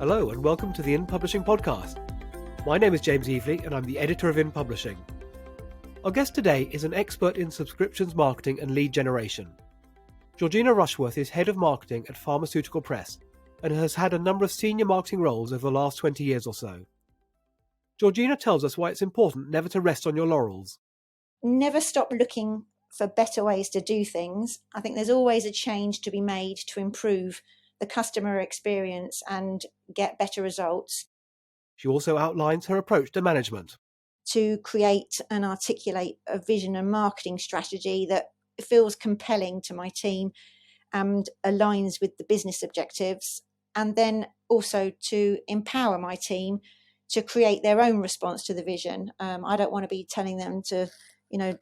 Hello and welcome to the In Publishing podcast. My name is James Evelegh and I'm the editor of In Publishing. Our guest today is an expert in subscriptions marketing and lead generation. Georgina Rushworth is head of marketing at Pharmaceutical Press and has had a number of senior marketing roles over the last 20 years or so. Georgina tells us why it's important never to rest on your laurels. Never stop looking for better ways to do things. I think there's always a change to be made to improve the customer experience and get better results. She also outlines her approach to management. To create and articulate a vision and marketing strategy that feels compelling to my team and aligns with the business objectives, and then also to empower my team to create their own response to the vision. I don't want to be telling them to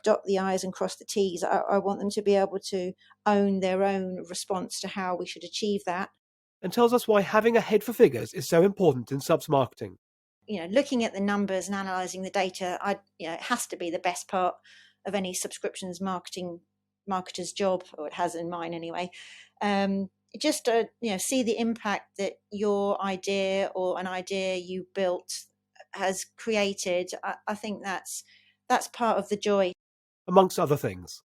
dot the I's and cross the T's. I want them to be able to own their own response to how we should achieve that. And tells us why having a head for figures is so important in subs marketing. Looking at the numbers and analysing the data, it has to be the best part of any subscriptions marketer's job, or it has in mine anyway. Just to see the impact that your idea or an idea you built has created. I think that's part of the joy. Amongst other things.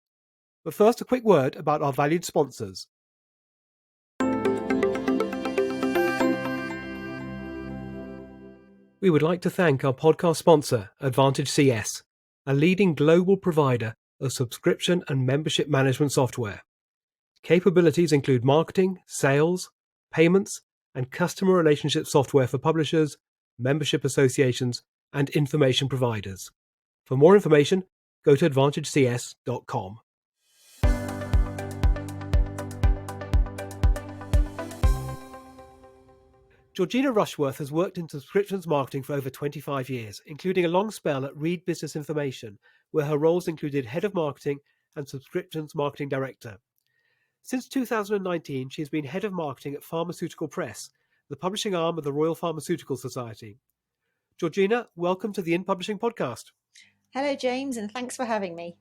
But first, a quick word about our valued sponsors. We would like to thank our podcast sponsor, Advantage CS, a leading global provider of subscription and membership management software. Capabilities include marketing, sales, payments, and customer relationship software for publishers, membership associations, and information providers. For more information, go to advantagecs.com. Georgina Rushworth has worked in subscriptions marketing for over 25 years, including a long spell at Reed Business Information, where her roles included Head of Marketing and Subscriptions Marketing Director. Since 2019, she has been Head of Marketing at Pharmaceutical Press, the publishing arm of the Royal Pharmaceutical Society. Georgina, welcome to the In Publishing podcast. Hello, James, and thanks for having me.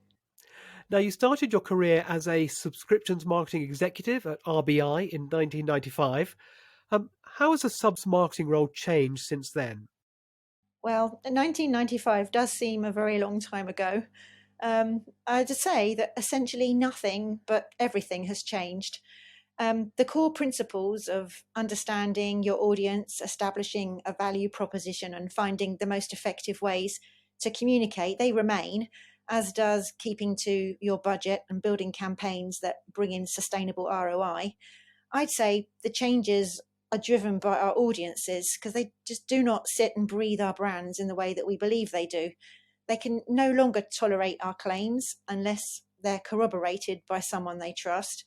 Now, you started your career as a subscriptions marketing executive at RBI in 1995. How has the subs marketing role changed since then? Well, 1995 does seem a very long time ago. I'd say that essentially nothing but everything has changed. The core principles of understanding your audience, establishing a value proposition, and finding the most effective ways to communicate, they remain, as does keeping to your budget and building campaigns that bring in sustainable ROI. I'd say the changes are driven by our audiences because they just do not sit and breathe our brands in the way that we believe they do. They can no longer tolerate our claims unless they're corroborated by someone they trust.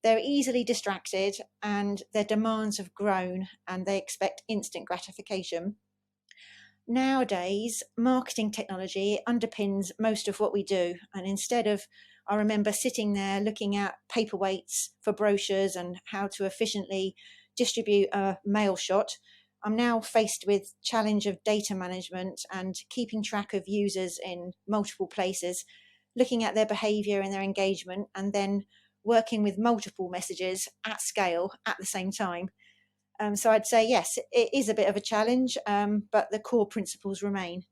They're easily distracted and their demands have grown and they expect instant gratification. Nowadays, marketing technology underpins most of what we do. And I remember sitting there looking at paperweights for brochures and how to efficiently distribute a mail shot. I'm now faced with challenge of data management and keeping track of users in multiple places, looking at their behavior and their engagement, and then working with multiple messages at scale at the same time. So I'd say, yes, it is a bit of a challenge, but the core principles remain.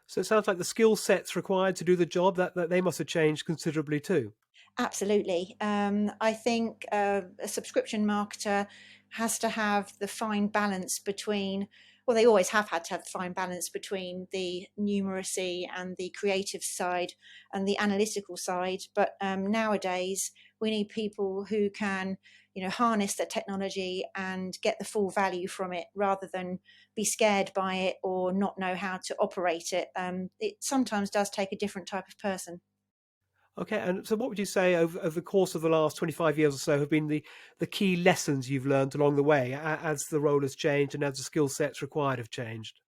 So it sounds like the skill sets required to do the job, that they must have changed considerably too. Absolutely. I think a subscription marketer has to have the fine balance between, well, they always have had to have the fine balance between the numeracy and the creative side and the analytical side. But nowadays, we need people who can harness the technology and get the full value from it rather than be scared by it or not know how to operate it. It sometimes does take a different type of person. Okay, and so what would you say over the course of the last 25 years or so have been the key lessons you've learned along the way as the role has changed and as the skill sets required have changed?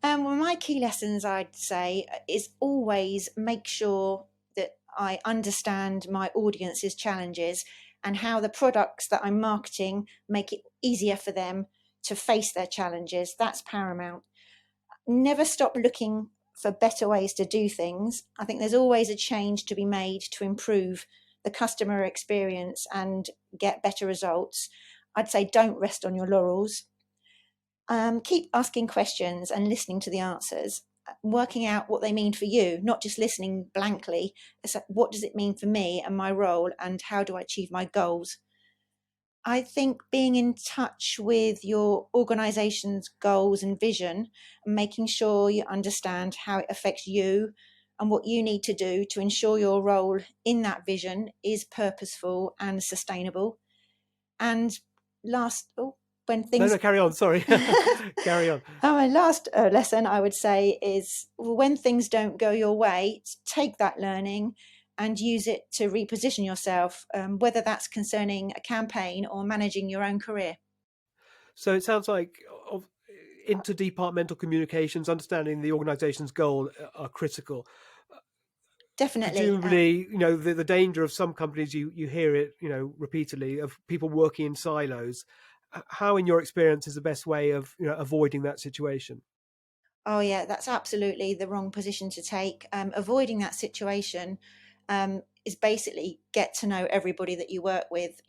Well, my key lessons, I'd say, is always make sure that I understand my audience's challenges and how the products that I'm marketing make it easier for them to face their challenges. That's paramount. Never stop looking for better ways to do things. I think there's always a change to be made to improve the customer experience and get better results. I'd say don't rest on your laurels. Keep asking questions and listening to the answers, working out what they mean for you, not just listening blankly. It's like, what does it mean for me and my role, and how do I achieve my goals? I think being in touch with your organization's goals and vision, and making sure you understand how it affects you and what you need to do to ensure your role in that vision is purposeful and sustainable. And last, when No, things no, carry on. Sorry. Carry on. my last lesson I would say is when things don't go your way, take that learning and use it to reposition yourself, whether that's concerning a campaign or managing your own career. So it sounds like interdepartmental communications, understanding the organization's goal are critical. Definitely. Presumably, the danger of some companies, you hear it, repeatedly, of people working in silos. How, in your experience, is the best way of avoiding that situation? Oh, yeah, that's absolutely the wrong position to take. Avoiding that situation is basically get to know everybody that you work with,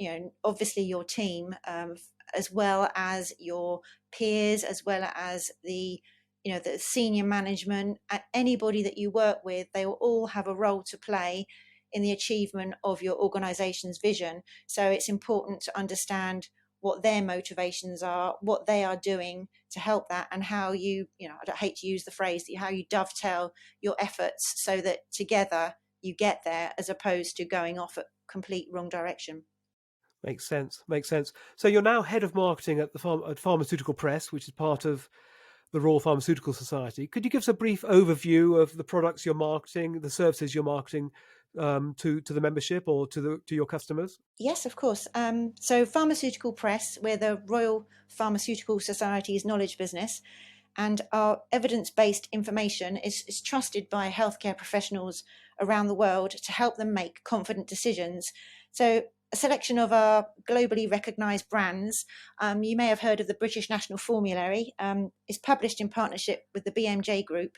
obviously your team, as well as your peers, as well as the senior management, anybody that you work with. They will all have a role to play in the achievement of your organization's vision. So it's important to understand what their motivations are, what they are doing to help that, and how I hate to use the phrase, how you dovetail your efforts so that together you get there, as opposed to going off at complete wrong direction. Makes sense. Makes sense. So you're now head of marketing at at Pharmaceutical Press, which is part of the Royal Pharmaceutical Society. Could you give us a brief overview of the products you're marketing, the services you're marketing to the membership or to your customers? Yes, of course. So Pharmaceutical Press, we're the Royal Pharmaceutical Society's knowledge business, and our evidence-based information is trusted by healthcare professionals around the world to help them make confident decisions. So a selection of our globally recognised brands, you may have heard of the British National Formulary, is published in partnership with the BMJ Group,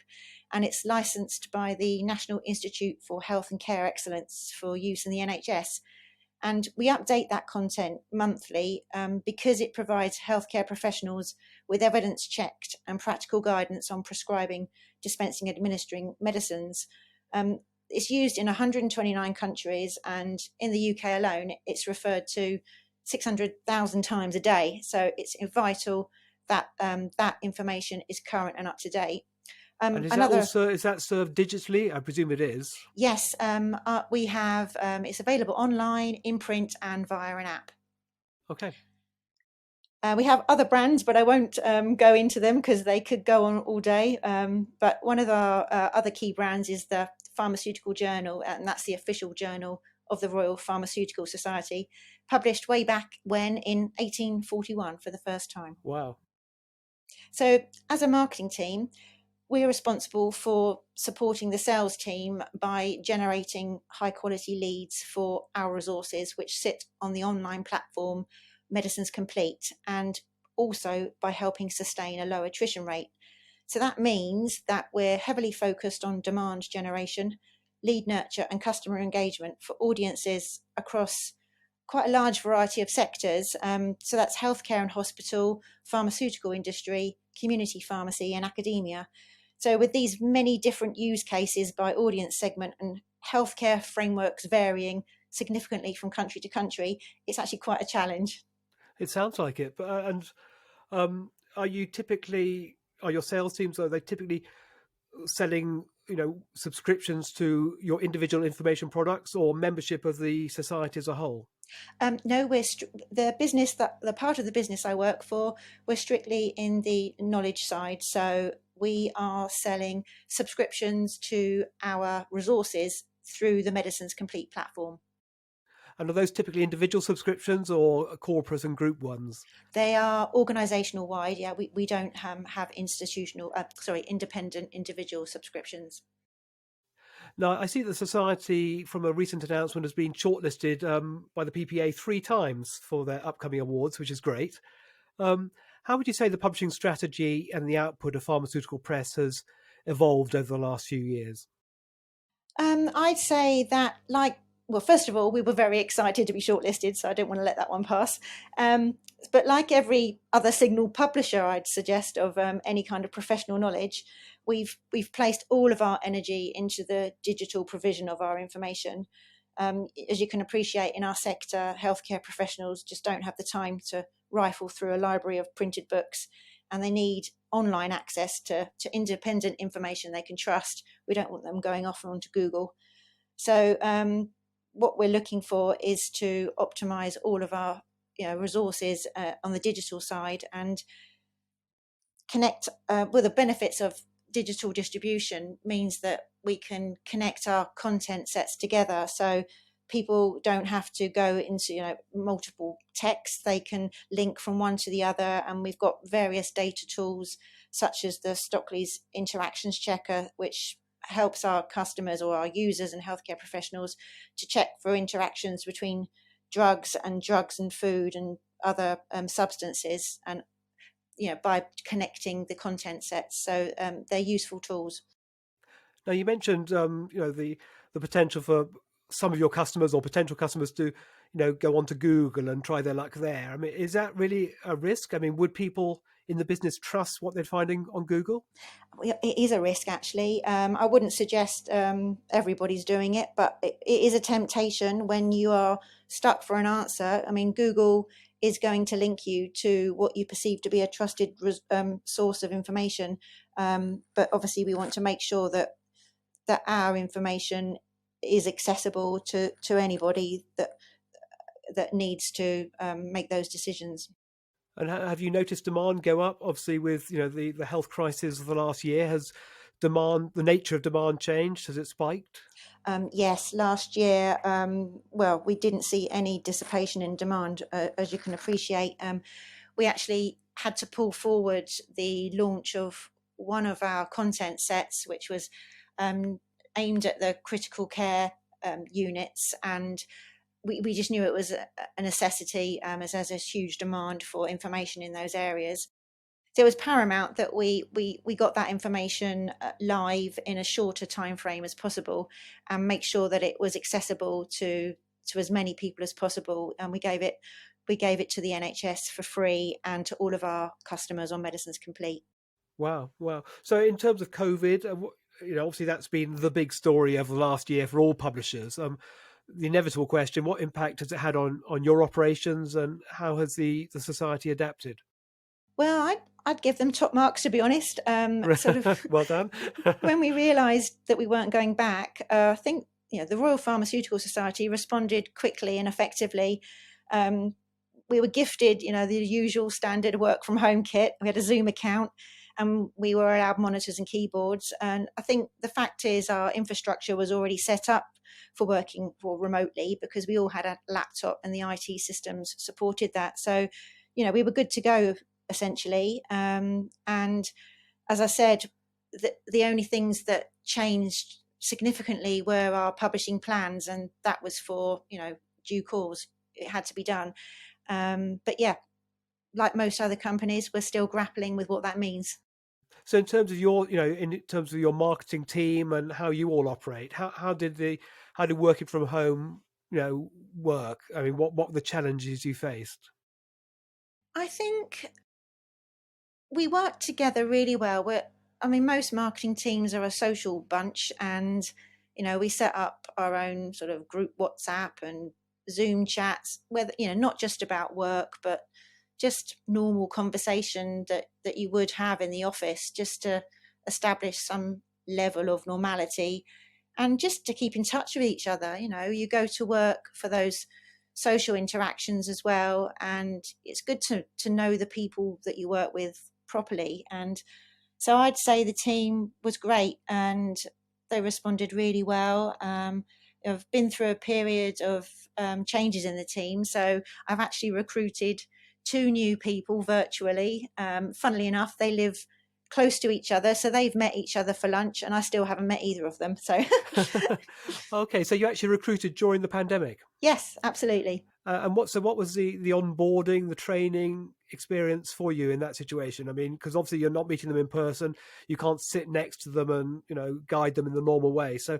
and it's licensed by the National Institute for Health and Care Excellence for use in the NHS. And we update that content monthly because it provides healthcare professionals with evidence checked and practical guidance on prescribing, dispensing, administering medicines. It's used in 129 countries, and in the UK alone, it's referred to 600,000 times a day. So it's vital that that information is current and up to date. And is that served digitally? I presume it is. Yes, we have. It's available online, in print, and via an app. Okay. We have other brands, but I won't go into them because they could go on all day. But one of our other key brands is the Pharmaceutical Journal, and that's the official journal of the Royal Pharmaceutical Society, published way back when in 1841 for the first time. Wow. So as a marketing team, we're responsible for supporting the sales team by generating high quality leads for our resources, which sit on the online platform Medicines Complete, and also by helping sustain a low attrition rate. So that means that we're heavily focused on demand generation, lead nurture, and customer engagement for audiences across quite a large variety of sectors. So that's healthcare and hospital, pharmaceutical industry, community pharmacy, and academia. So with these many different use cases by audience segment and healthcare frameworks varying significantly from country to country, it's actually quite a challenge. It sounds like it. But are your sales teams, are they typically selling subscriptions to your individual information products or membership of the society as a whole? No, the business that the part of the business I work for, we're strictly in the knowledge side. So we are selling subscriptions to our resources through the Medicines Complete platform. And are those typically individual subscriptions or corporate and group ones? They are organisational wide. Yeah, we don't have independent individual subscriptions. Now, I see the Society, from a recent announcement, has been shortlisted by the PPA 3 times for their upcoming awards, which is great. How would you say the publishing strategy and the output of Pharmaceutical Press has evolved over the last few years? I'd say that, first of all, we were very excited to be shortlisted, so I don't want to let that one pass. But like every other signal publisher, I'd suggest, of any kind of professional knowledge, we've placed all of our energy into the digital provision of our information. As you can appreciate, in our sector, healthcare professionals just don't have the time to rifle through a library of printed books, and they need online access to independent information they can trust. We don't want them going off onto Google. So what we're looking for is to optimize all of our resources on the digital side, and connect with the benefits of digital distribution means that we can connect our content sets together, so people don't have to go into multiple texts. They can link from one to the other, and we've got various data tools such as the Stockley's interactions checker, which helps our customers or our users and healthcare professionals to check for interactions between drugs and food and other substances, and by connecting the content sets. So they're useful tools. Now, you mentioned, the potential for some of your customers or potential customers to, go onto Google and try their luck there. I mean, is that really a risk? I mean, would people in the business trust what they're finding on Google? It is a risk, actually. I wouldn't suggest everybody's doing it, but it is a temptation when you are stuck for an answer. I mean, Google is going to link you to what you perceive to be a trusted source of information. But obviously, we want to make sure that our information is accessible to anybody that needs to make those decisions. And have you noticed demand go up? Obviously, with the health crisis of the last year, has the nature of demand changed? Has it spiked? Yes, last year, well, we didn't see any dissipation in demand, as you can appreciate. We actually had to pull forward the launch of one of our content sets, which was aimed at the critical care units, and we just knew it was a necessity, as there's a huge demand for information in those areas. So it was paramount that we got that information live in a shorter time frame as possible, and make sure that it was accessible to as many people as possible. And we gave it to the NHS for free, and to all of our customers on Medicines Complete. Wow, wow. So in terms of COVID, obviously that's been the big story of the last year for all publishers. The inevitable question: what impact has it had on your operations, and how has the society adapted? Well, I'd give them top marks, to be honest. Sort of Well done. when we realised that we weren't going back, I think the Royal Pharmaceutical Society responded quickly and effectively. We were gifted, the usual standard work from home kit. We had a Zoom account, and we were allowed monitors and keyboards. And I think the fact is our infrastructure was already set up for working remotely, because we all had a laptop and the IT systems supported that. So, we were good to go, essentially. And as I said, the only things that changed significantly were our publishing plans, and that was for due course. It had to be done. But yeah, like most other companies, we're still grappling with what that means. So in terms of in terms of your marketing team and how you all operate, how did working from home, work? I mean, what were the challenges you faced? I think we work together really well. Most marketing teams are a social bunch, and we set up our own sort of group WhatsApp and Zoom chats, whether not just about work, but just normal conversation that you would have in the office, just to establish some level of normality, and just to keep in touch with each other. You go to work for those social interactions as well, and it's good to know the people that you work with properly. And so I'd say the team was great, and they responded really well. I've been through a period of changes in the team, so I've actually recruited 2 new people virtually. Funnily enough, they live close to each other, so they've met each other for lunch, and I still haven't met either of them. So Okay, so you actually recruited during the pandemic. yes, absolutely. And what was the onboarding, the training experience for you in that situation? I mean, because obviously you're not meeting them in person, you can't sit next to them and guide them in the normal way. So,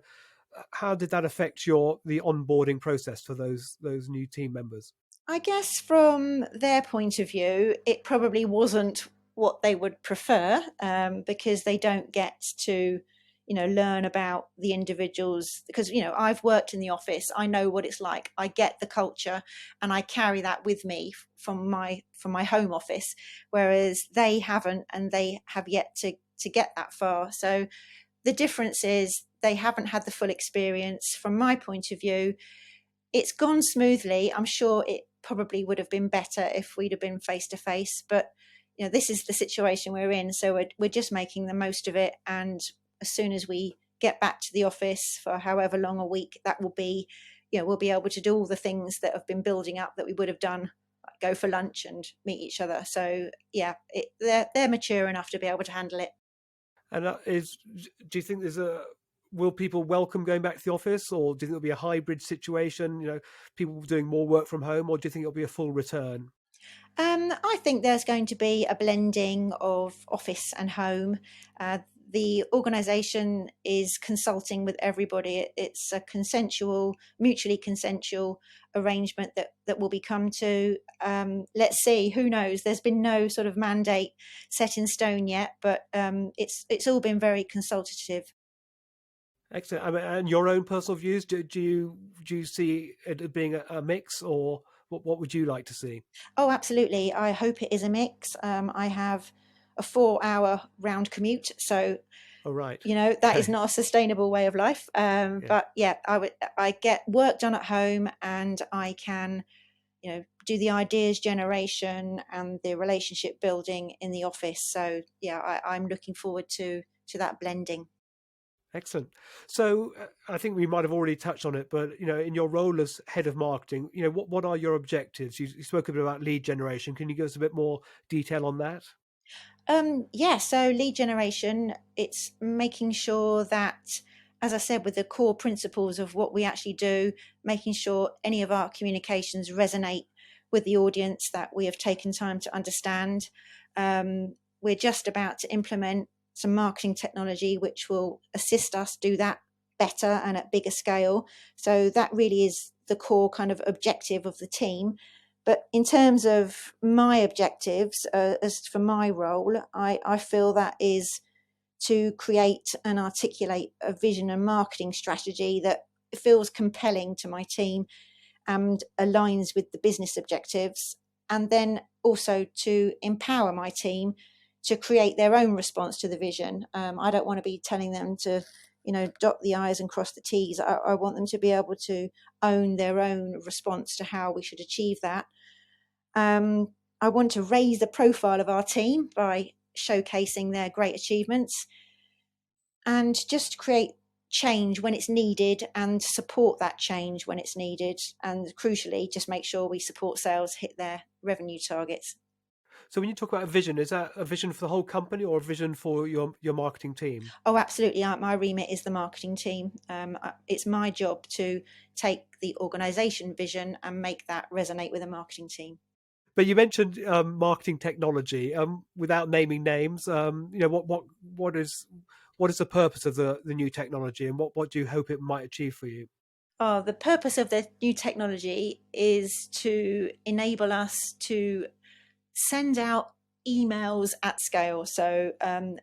how did that affect the onboarding process for those new team members? I guess from their point of view, it probably wasn't what they would prefer, because they don't get to, learn about the individuals. Because I've worked in the office, I know what it's like. I get the culture, and I carry that with me from my home office, whereas they haven't, and they have yet to get that far. So the difference is they haven't had the full experience. From my point of view, it's gone smoothly. I'm sure it probably would have been better if we'd have been face to face, but this is the situation we're in, so we're just making the most of it. And as soon as we get back to the office for however long a week that will be, we'll be able to do all the things that have been building up that we would have done, like go for lunch and meet each other. So yeah, they're mature enough to be able to handle it. And do you think will people welcome going back to the office, or do you think it'll be a hybrid situation? People doing more work from home, or do you think it'll be a full return? I think there's going to be a blending of office and home. The organisation is consulting with everybody. It's a mutually consensual arrangement that will be come to. Let's see, who knows? There's been no sort of mandate set in stone yet, but it's all been very consultative. Excellent. I mean, and your own personal views, do you see it being a mix, or what would you like to see? Oh, absolutely. I hope it is a mix. I have a 4-hour round commute, so Oh, right. that is not a sustainable way of life. Yeah. But yeah, I get work done at home, and I can, do the ideas generation and the relationship building in the office. So yeah, I'm looking forward to that blending. Excellent. So I think we might have already touched on it, but in your role as head of marketing, what are your objectives? You spoke a bit about lead generation. Can you give us a bit more detail on that? Yeah, so lead generation, it's making sure that, as I said, with the core principles of what we actually do, making sure any of our communications resonate with the audience that we have taken time to understand. We're just about to implement some marketing technology which will assist us do that better and at bigger scale. So that really is the core kind of objective of the team. But in terms of my objectives, as for my role, I feel that is to create and articulate a vision and marketing strategy that feels compelling to my team and aligns with the business objectives, and then also to empower my team to create their own response to the vision. I don't want to be telling them to, dot the I's and cross the T's. I want them to be able to own their own response to how we should achieve that. I want to raise the profile of our team by showcasing their great achievements, and just create change when it's needed and support that change when it's needed. And crucially, just make sure we support sales hit their revenue targets. So when you talk about a vision, is that a vision for the whole company or a vision for your marketing team? Oh, absolutely. My remit is the marketing team. It's my job to take the organisation vision and make that resonate with the marketing team. But you mentioned marketing technology. Without naming names, what is the purpose of the new technology, and what do you hope it might achieve for you? The purpose of the new technology is to enable us to send out emails at scale. So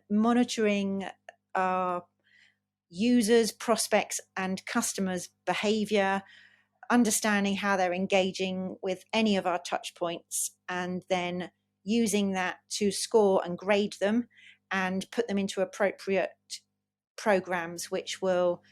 monitoring our users, prospects, and customers' behavior, understanding how they're engaging with any of our touch points, and then using that to score and grade them and put them into appropriate programs which will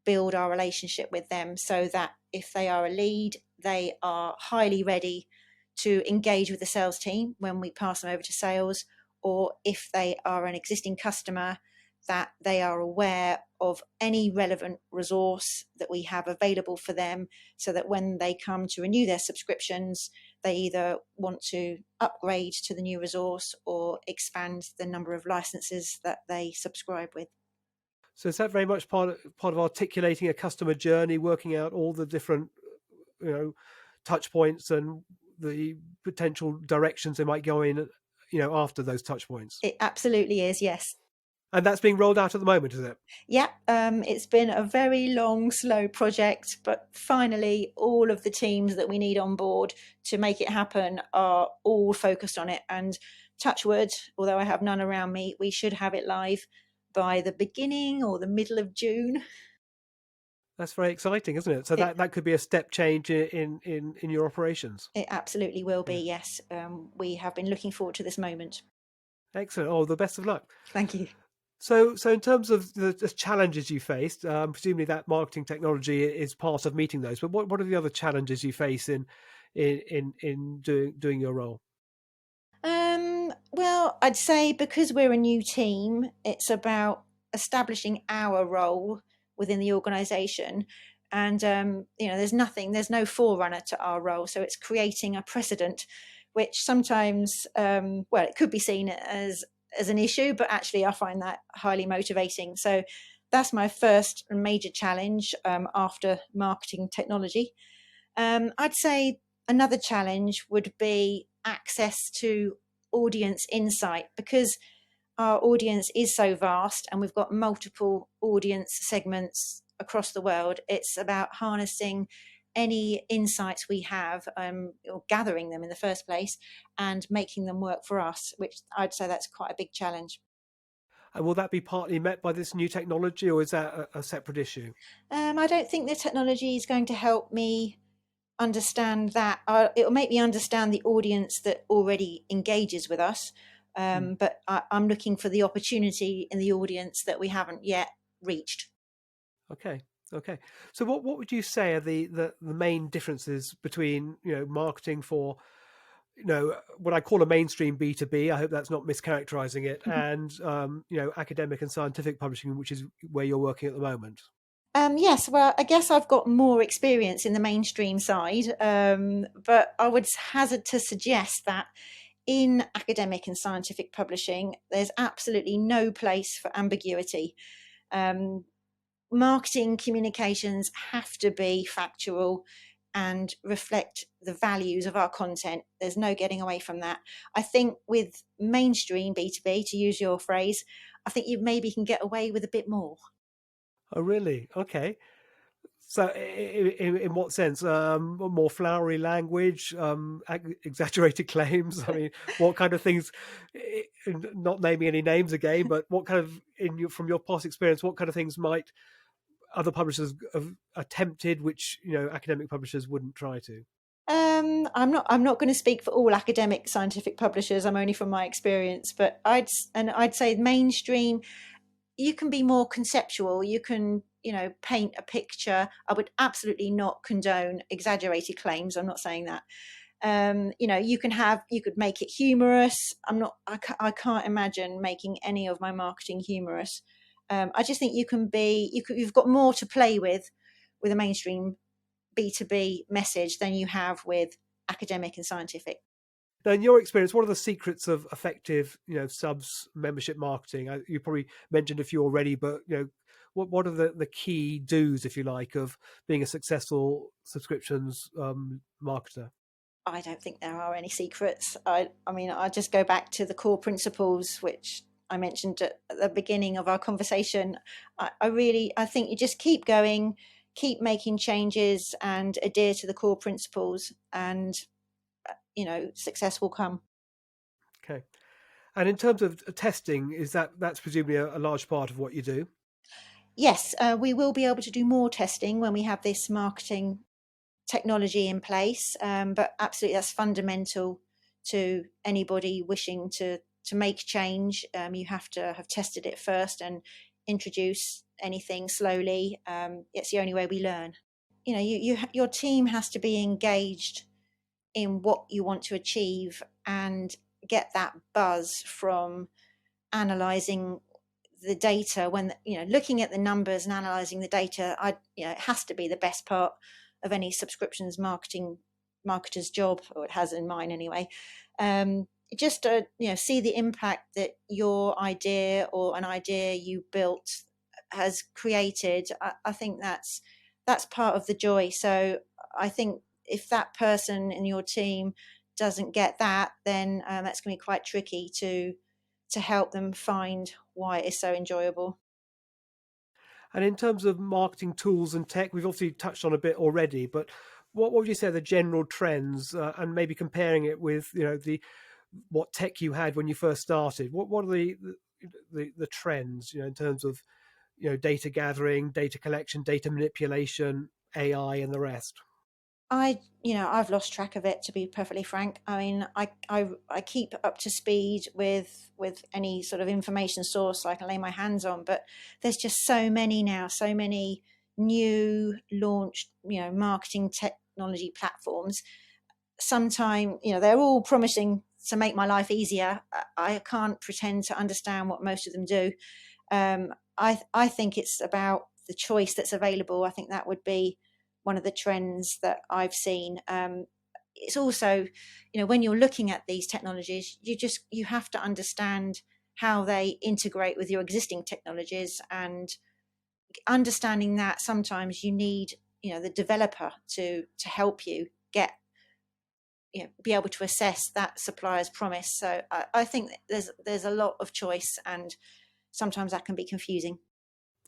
build our relationship with them, so that if they are a lead, they are highly ready to engage with the sales team when we pass them over to sales, or if they are an existing customer, that they are aware of any relevant resource that we have available for them, so that when they come to renew their subscriptions, they either want to upgrade to the new resource or expand the number of licenses that they subscribe with. So is that very much part of articulating a customer journey, working out all the different you know touch points and the potential directions they might go in after those touch points? It absolutely is, yes. And that's being rolled out at the moment, is it? Yeah, it's been a very long, slow project, but finally, all of the teams that we need on board to make it happen are all focused on it. And touch wood, although I have none around me, we should have it live by the beginning or the middle of June. That's very exciting, isn't it? So It, that could be a step change in your operations. it absolutely will be, Yeah. yes. We have been looking forward to this moment. Excellent. Oh, the best of luck. Thank you. So in terms of the challenges you faced, presumably that marketing technology is part of meeting those. But what are the other challenges you face in doing your role? Well, I'd say because we're a new team, it's about establishing our role within the organisation. And, there's no forerunner to our role. So it's creating a precedent, which sometimes, it could be seen as an issue, but actually I find that highly motivating. So that's my first major challenge after marketing technology. I'd say another challenge would be access to audience insight because our audience is so vast and we've got multiple audience segments across the world. It's about harnessing any insights we have, or gathering them in the first place and making them work for us, which I'd say that's quite a big challenge. And will that be partly met by this new technology, or is that a separate issue? I don't think the technology is going to help me understand that. It'll make me understand the audience that already engages with us. Hmm. But I'm looking for the opportunity in the audience that we haven't yet reached. Okay. Okay. So what would you say are the main differences between, marketing for, what I call a mainstream B2B? I hope that's not mischaracterizing it, and academic and scientific publishing, which is where you're working at the moment. Yes, well, I guess I've got more experience in the mainstream side, but I would hazard to suggest that in academic and scientific publishing, there's absolutely no place for ambiguity. Um, Marketing communications have to be factual and reflect the values of our content. There's no getting away from that. I think with mainstream B2B, to use your phrase, I think you maybe can get away with a bit more. Oh, really? Okay. So, in what sense? More flowery language, exaggerated claims. I mean, what kind of things? Not naming any names again, but what kind of, from your past experience, what kind of things might other publishers have attempted, which academic publishers wouldn't try to? I'm not going to speak for all academic scientific publishers. I'm only from my experience, but I'd say mainstream. You can be more conceptual. You can paint a picture. I would absolutely not condone exaggerated claims. I'm not saying that. You could make it humorous. I can't imagine making any of my marketing humorous. I just think you've got more to play with a mainstream B2B message than you have with academic and scientific. Now, in your experience, what are the secrets of effective, subs membership marketing? You probably mentioned a few already, but what are the key do's, if you like, of being a successful subscriptions marketer? I don't think there are any secrets. I mean, I just go back to the core principles, which I mentioned at the beginning of our conversation. I think you just keep going, keep making changes, and adhere to the core principles, and success will come. Okay. And in terms of testing, that's presumably a large part of what you do? Yes, we will be able to do more testing when we have this marketing technology in place. But absolutely, that's fundamental to anybody wishing to make change. You have to have tested it first and introduce anything slowly. It's the only way we learn. Your team has to be engaged in what you want to achieve and get that buzz from analyzing the data. When looking at the numbers and analyzing the data, it has to be the best part of any subscriptions marketer's job, or it has in mine anyway. Just to see the impact that your idea or an idea you built has created. I think that's part of the joy. So I think if that person in your team doesn't get that, then that's going to be quite tricky to help them find why it is so enjoyable. And in terms of marketing tools and tech, we've obviously touched on a bit already, but what would you say are the general trends, and maybe comparing it with the what tech you had when you first started? What are the trends in terms of data gathering, data collection, data manipulation, AI, and the rest? I've lost track of it, to be perfectly frank. I mean, I keep up to speed with any sort of information source I can lay my hands on, but there's just so many now, so many new launched, marketing technology platforms. Sometimes, they're all promising to make my life easier. I can't pretend to understand what most of them do. I think it's about the choice that's available. I think that would be one of the trends that I've seen. It's also, when you're looking at these technologies, you have to understand how they integrate with your existing technologies, and understanding that sometimes you need, the developer to help you get, be able to assess that supplier's promise. So I think there's a lot of choice, and sometimes that can be confusing.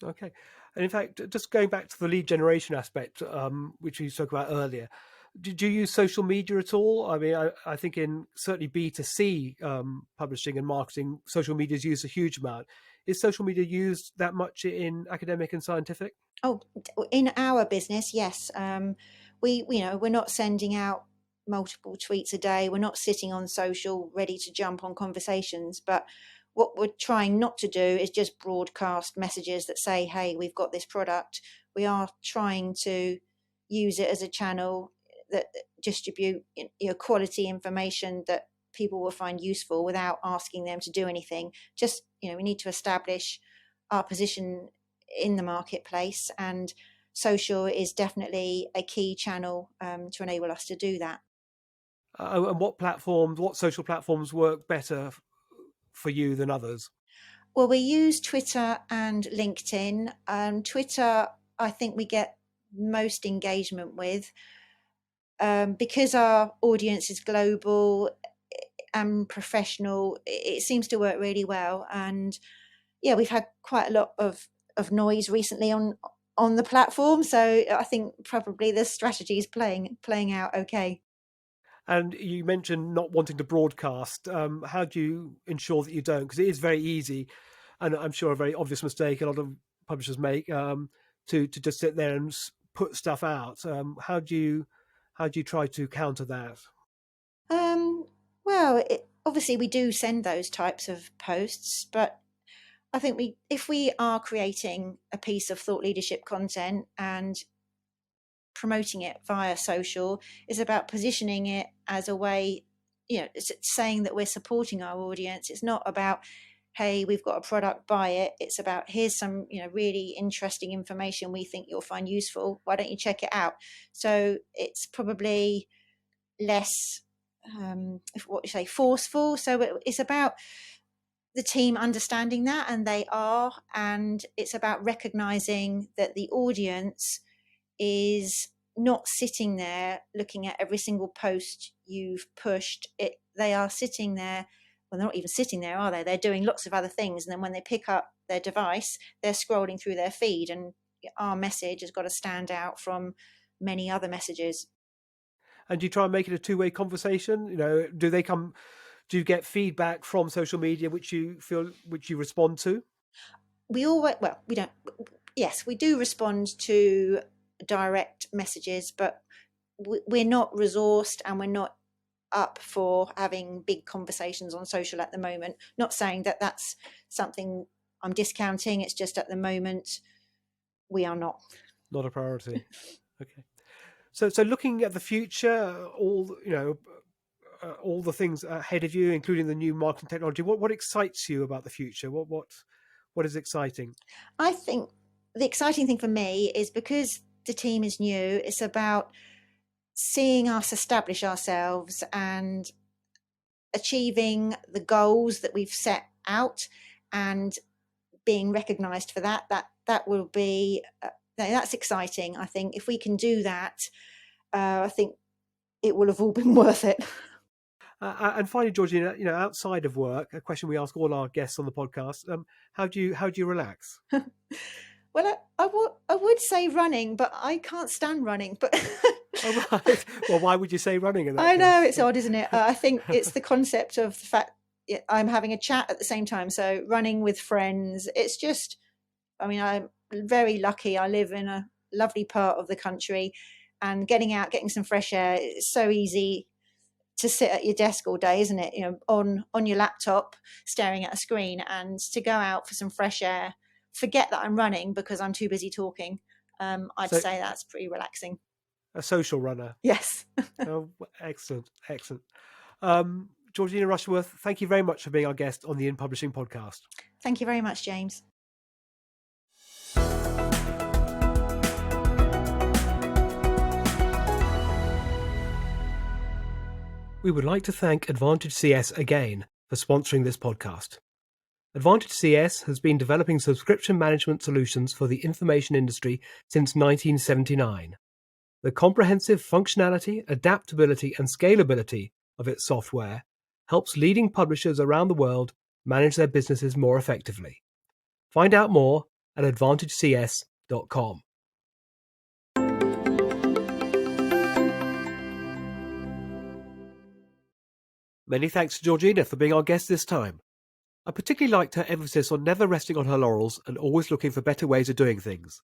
Okay. And in fact, just going back to the lead generation aspect, which we spoke about earlier, did you use social media at all? I mean, I think in certainly B2C publishing and marketing, social media is used a huge amount. Is social media used that much in academic and scientific? Oh, in our business, yes. We're not sending out multiple tweets a day. We're not sitting on social ready to jump on conversations. But what we're trying not to do is just broadcast messages that say, "Hey, we've got this product." We are trying to use it as a channel that distribute, quality information that people will find useful without asking them to do anything. Just, we need to establish our position in the marketplace, and social is definitely a key channel to enable us to do that. And what social platforms work better for you than others? Well, we use Twitter and LinkedIn. Twitter, I think we get most engagement with, because our audience is global and professional. It seems to work really well, and yeah, we've had quite a lot of noise recently on the platform. So I think probably the strategy is playing out okay. And you mentioned not wanting to broadcast. How do you ensure that you don't? Because it is very easy, and I'm sure a very obvious mistake a lot of publishers make, to just sit there and put stuff out. How do you try to counter that? Um, well, obviously we do send those types of posts, but I think if we are creating a piece of thought leadership content and promoting it via social, is about positioning it as a way, it's saying that we're supporting our audience. It's not about, hey, we've got a product, buy it. It's about, here's some, really interesting information we think you'll find useful. Why don't you check it out? So it's probably less, if what you say, forceful. So it's about the team understanding that, and they are, and it's about recognizing that the audience is not sitting there looking at every single post you've pushed. They are sitting there, well, they're not even sitting there, are they? They're doing lots of other things, and then when they pick up their device, they're scrolling through their feed, and our message has got to stand out from many other messages. And do you try and make it a two-way conversation? Do you get feedback from social media which you respond to? We don't, yes, we do respond to direct messages, but we're not resourced, and we're not up for having big conversations on social at the moment. Not saying that that's something I'm discounting. It's just at the moment we are not. Not a priority. Okay. So looking at the future, all the things ahead of you, including the new marketing technology. What excites you about the future? What is exciting? I think the exciting thing for me is, because the team is new, it's about seeing us establish ourselves and achieving the goals that we've set out, and being recognized for that will be that's exciting. I think if we can do that, I think it will have all been worth it. And finally, Georgina, outside of work, a question we ask all our guests on the podcast: how do you relax? Well, I would say running, but I can't stand running. But Oh, right. Well, why would you say running in that I know case? it's odd, isn't it? I think it's the concept of the fact I'm having a chat at the same time. So running with friends, it's just, I mean, I'm very lucky. I live in a lovely part of the country, and getting out, getting some fresh air, it's so easy to sit at your desk all day, isn't it? On your laptop, staring at a screen, and to go out for some fresh air, forget that I'm running because I'm too busy talking. I'd So, say that's pretty relaxing. a social runner. Yes. Oh, excellent, excellent. Georgina Rushworth, thank you very much for being our guest on the In Publishing podcast. Thank you very much, James. We would like to thank Advantage CS again for sponsoring this podcast. Advantage CS has been developing subscription management solutions for the information industry since 1979. The comprehensive functionality, adaptability, and scalability of its software helps leading publishers around the world manage their businesses more effectively. Find out more at advantagecs.com. Many thanks to Georgina for being our guest this time. I particularly liked her emphasis on never resting on her laurels and always looking for better ways of doing things.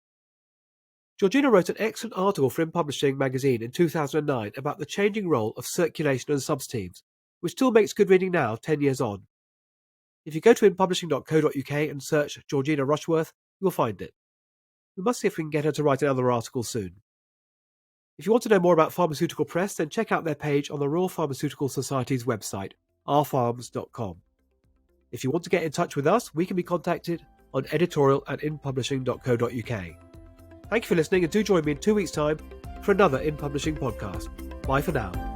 Georgina wrote an excellent article for In Publishing magazine in 2009 about the changing role of circulation and subs-teams, which still makes good reading now, 10 years on. If you go to inpublishing.co.uk and search Georgina Rushworth, you will find it. We must see if we can get her to write another article soon. If you want to know more about Pharmaceutical Press, then check out their page on the Royal Pharmaceutical Society's website, rpharms.com. If you want to get in touch with us, we can be contacted on editorial@inpublishing.co.uk. Thank you for listening, and do join me in 2 weeks' time for another In Publishing podcast. Bye for now.